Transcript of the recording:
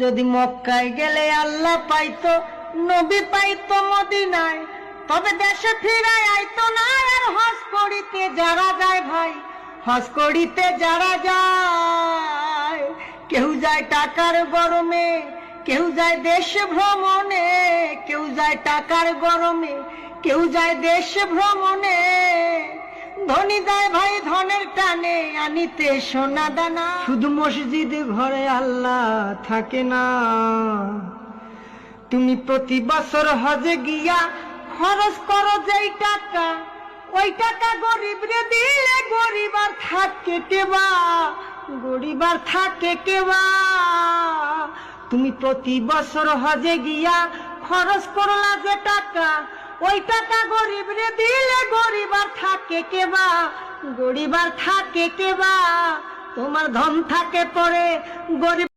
যদি মক্কায় গেলে আল্লাহ পাইতো, নবী পাইতো মদিনায়, তবে দেশে ফিরায় আইতো না। আর হজ করিতে যারা যায় ভাই, হজ করিতে যারা যায়, কেউ যায় টাকার গরমে, কেউ যায় দেশ ভ্রমণে, কেউ যায় টাকার গরমে, কেউ যায় দেশ ভ্রমণে। ধনী যায় ভাই ধনের টানে আনিতে সোনা দানা। শুধু মসজিদে ঘরে আল্লাহ থাকে না। তুমি প্রতি বছর হজে গিয়া খরচ করো যেই টাকা, ওই টাকা গরিব রে দিলে গরিব আর থাকে কেবা, গরিব আর থাকে কেবা। তুমি প্রতি বছর হজে গিয়া খরচ করলা যে টাকা, ওই টাকা গরিব রে দিলে গরিব আর থাকে কেবা, গরিব আর থাকে কেবা। তোমার ধন থাকে পরে গরিব